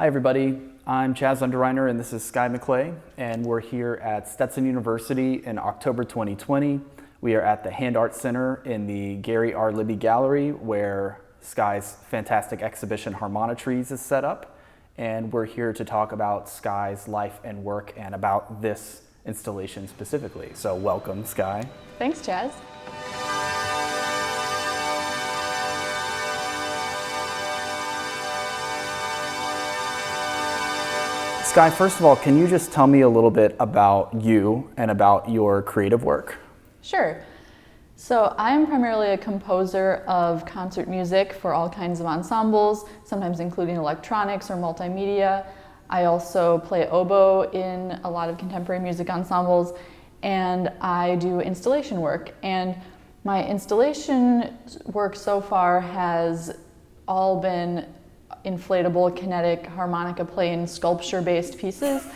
Hi everybody, I'm Chaz Underriner and this is Sky Macklay, and we're here at Stetson University in October 2020. We are at the Hand Art Center in the Gary R. Libby Gallery where Sky's fantastic exhibition Harmonitrees is set up, and we're here to talk about Sky's life and work and about this installation specifically. So welcome, Sky. Thanks, Chaz. Sky, first of all, can you just tell me a little bit about you and about your creative work? Sure. So I'm primarily a composer of concert music for all kinds of ensembles, sometimes including electronics or multimedia. I also play oboe in a lot of contemporary music ensembles, and I do installation work. And my installation work so far has all been inflatable, kinetic, harmonica playing, sculpture-based pieces.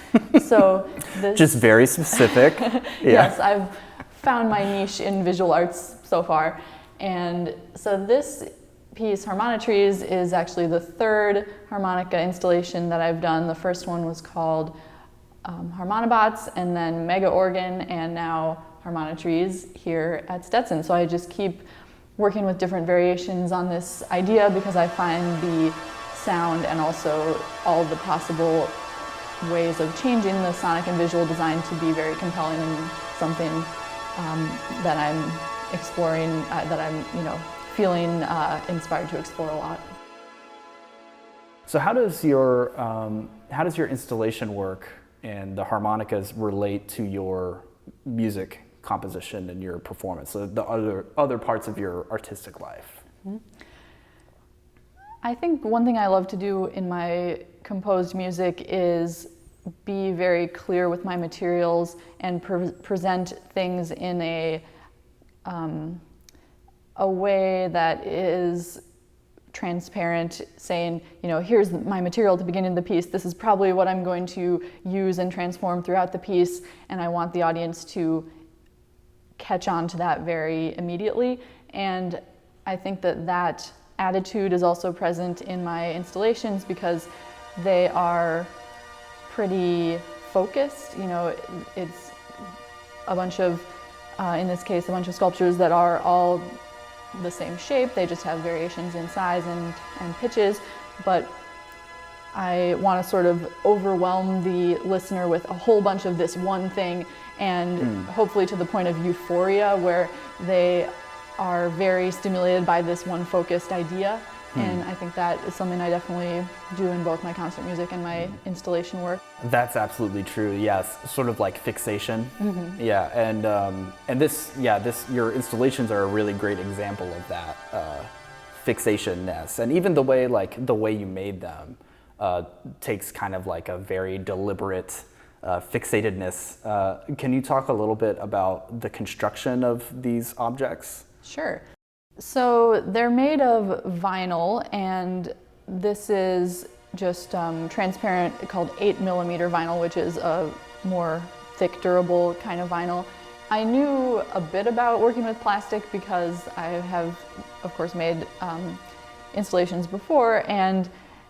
So this Just very specific. Yeah. Yes, I've found my niche in visual arts so far. And so this piece, Harmonitrees, is actually the third harmonica installation that I've done. The first one was called Harmonibots, and then Mega Organ, and now Harmonitrees here at Stetson. So I just keep working with different variations on this idea because I find the sound and also all the possible ways of changing the sonic and visual design to be very compelling and something that I'm exploring, that I'm feeling inspired to explore a lot. So how does your installation work and the harmonicas relate to your music composition and your performance, so the other parts of your artistic life? Mm-hmm. I think one thing I love to do in my composed music is be very clear with my materials and present things in a way that is transparent, saying, here's my material at the beginning of the piece, this is probably what I'm going to use and transform throughout the piece, and I want the audience to catch on to that very immediately. And I think that attitude is also present in my installations because they are pretty focused. It's a bunch of, in this case, a bunch of sculptures that are all the same shape. They just have variations in size and pitches, but I want to sort of overwhelm the listener with a whole bunch of this one thing, and hopefully to the point of euphoria where they are very stimulated by this one focused idea. And I think that is something I definitely do in both my concert music and my installation work. That's absolutely true. Yes, sort of like fixation. Mm-hmm. Yeah, and your installations are a really great example of that fixation-ness, and even the way you made them takes kind of like a very deliberate fixatedness. Can you talk a little bit about the construction of these objects? Sure. So they're made of vinyl, and this is just transparent, called 8mm vinyl, which is a more thick, durable kind of vinyl. I knew a bit about working with plastic because I have, of course, made installations before, and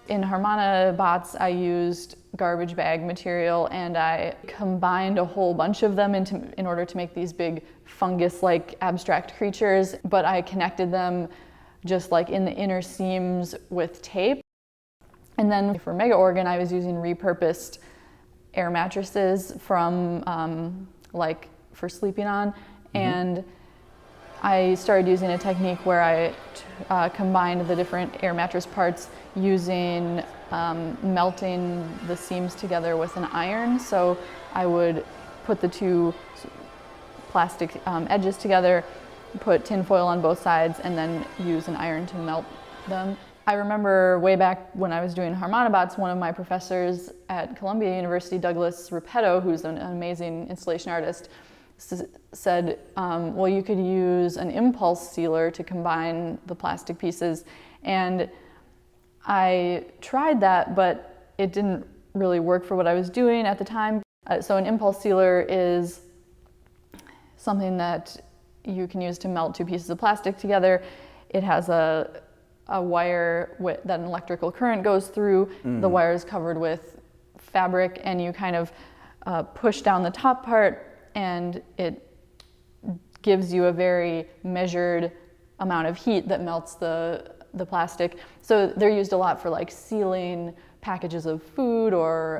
in Harmonibots I used garbage bag material, and I combined a whole bunch of them in order to make these big fungus-like abstract creatures, but I connected them just like in the inner seams with tape. And then for Mega Organ I was using repurposed air mattresses from like for sleeping on, and I started using a technique where I combined the different air mattress parts using melting the seams together with an iron. So I would put the two plastic edges together, put tin foil on both sides, and then use an iron to melt them. I remember way back when I was doing Harmonibots, one of my professors at Columbia University, Douglas Repetto, who's an amazing installation artist, said, well, you could use an impulse sealer to combine the plastic pieces. And I tried that, but it didn't really work for what I was doing at the time. So an impulse sealer is something that you can use to melt two pieces of plastic together. It has a a wire that an electrical current goes through. The wire is covered with fabric, and you kind of push down the top part, and it gives you a very measured amount of heat that melts the plastic. So they're used a lot for like sealing packages of food or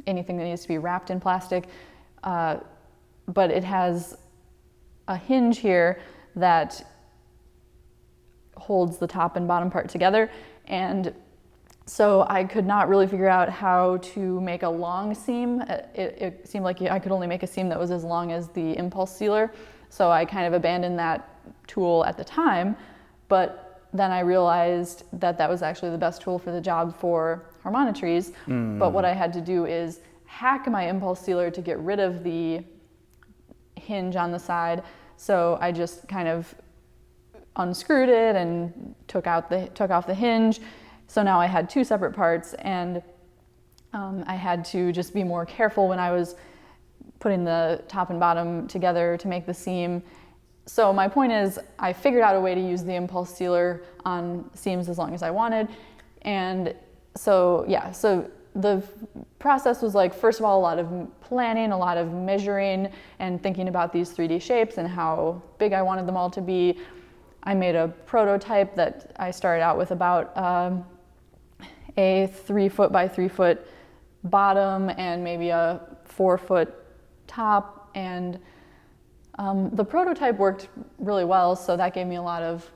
anything that needs to be wrapped in plastic. But it has a hinge here that holds the top and bottom part together. And so I could not really figure out how to make a long seam. It seemed like I could only make a seam that was as long as the impulse sealer. So I kind of abandoned that tool at the time, but then I realized that that was actually the best tool for the job for Harmonitrees. But what I had to do is hack my impulse sealer to get rid of the hinge on the side. So I just kind of unscrewed it and took off the hinge. So now I had two separate parts, and I had to just be more careful when I was putting the top and bottom together to make the seam. So my point is, I figured out a way to use the impulse sealer on seams as long as I wanted. And so, yeah, so the process was like, first of all, a lot of planning, a lot of measuring and thinking about these 3D shapes and how big I wanted them all to be. I made a prototype that I started out with about a 3 foot by 3 foot bottom and maybe a 4 foot top, and the prototype worked really well, so that gave me a lot of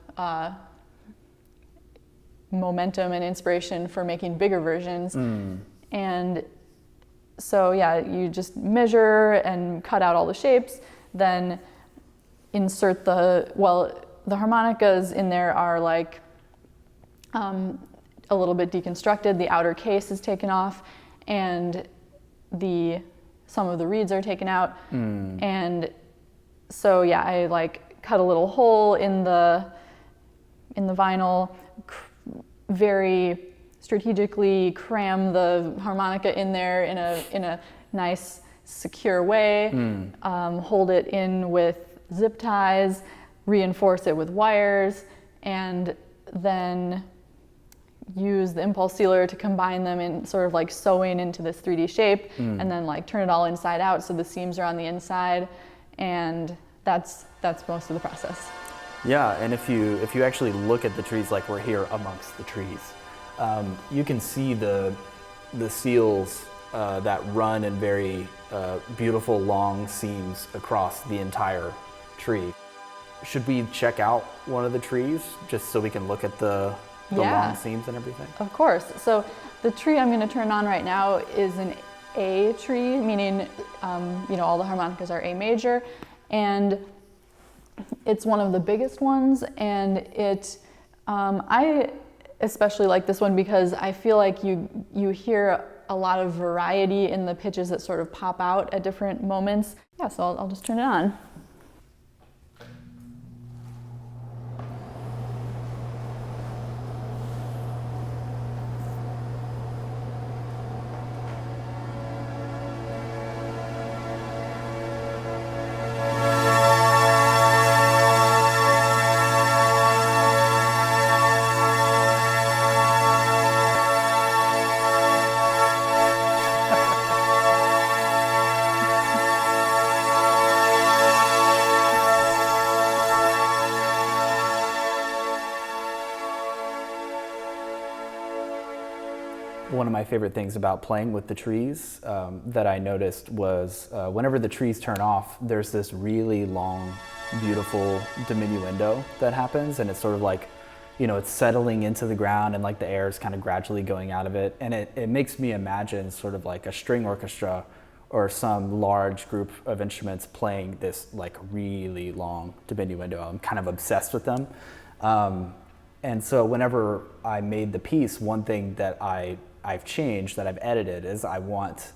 momentum and inspiration for making bigger versions. And so yeah, you just measure and cut out all the shapes, then insert the harmonicas in there are like a little bit deconstructed. The outer case is taken off, and some of the reeds are taken out. And so yeah, I like cut a little hole in the vinyl, very strategically cram the harmonica in there in a nice, secure way, hold it in with zip ties, reinforce it with wires, and then use the impulse sealer to combine them in sort of like sewing into this 3D shape, and then like turn it all inside out so the seams are on the inside, and that's most of the process. Yeah, and if you actually look at the trees, like we're here amongst the trees, you can see the seals that run in very beautiful long seams across the entire tree. Should we check out one of the trees just so we can look at the long seams and everything? Of course. So the tree I'm going to turn on right now is an A tree, meaning all the harmonicas are A major, and it's one of the biggest ones. And I especially like this one because I feel like you hear a lot of variety in the pitches that sort of pop out at different moments. Yeah, so I'll just turn it on. One of my favorite things about playing with the trees that I noticed was whenever the trees turn off, there's this really long, beautiful diminuendo that happens, and it's sort of like, it's settling into the ground and like the air is kind of gradually going out of it. And it makes me imagine sort of like a string orchestra or some large group of instruments playing this like really long diminuendo. I'm kind of obsessed with them. And so whenever I made the piece, one thing that I've changed, that I've edited, is I want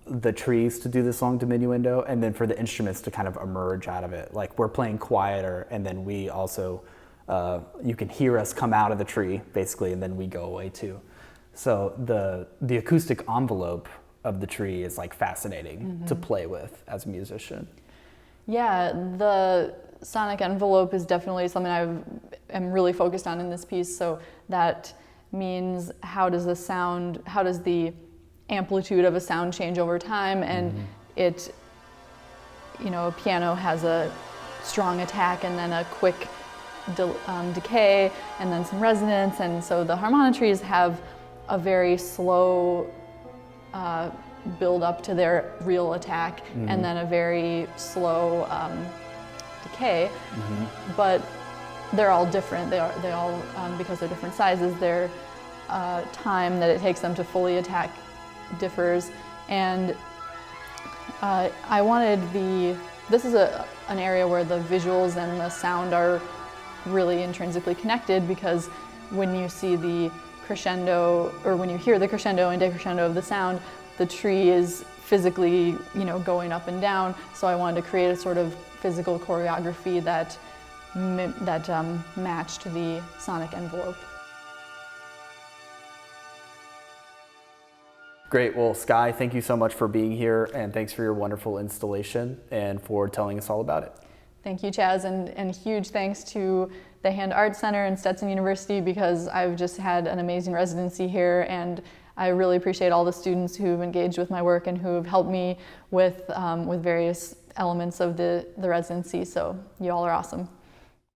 the trees to do this long diminuendo, and then for the instruments to kind of emerge out of it. Like we're playing quieter, and then we also, you can hear us come out of the tree, basically, and then we go away too. So the acoustic envelope of the tree is like fascinating to play with as a musician. Yeah, the sonic envelope is definitely something I've am really focused on in this piece. So that means how does the amplitude of a sound change over time, and it, a piano has a strong attack and then a quick decay and then some resonance, and so the Harmonitrees have a very slow build up to their real attack and then a very slow decay, but they're all different. They all because they're different sizes, their time that it takes them to fully attack differs, and I wanted this is an area where the visuals and the sound are really intrinsically connected, because when you see the crescendo, or when you hear the crescendo and decrescendo of the sound, the tree is physically, going up and down. So I wanted to create a sort of physical choreography that matched the sonic envelope. Great. Well, Sky, thank you so much for being here, and thanks for your wonderful installation and for telling us all about it. Thank you, Chaz, and huge thanks to the Hand Art Center and Stetson University, because I've just had an amazing residency here, and I really appreciate all the students who've engaged with my work and who have helped me with various elements of the residency. So you all are awesome.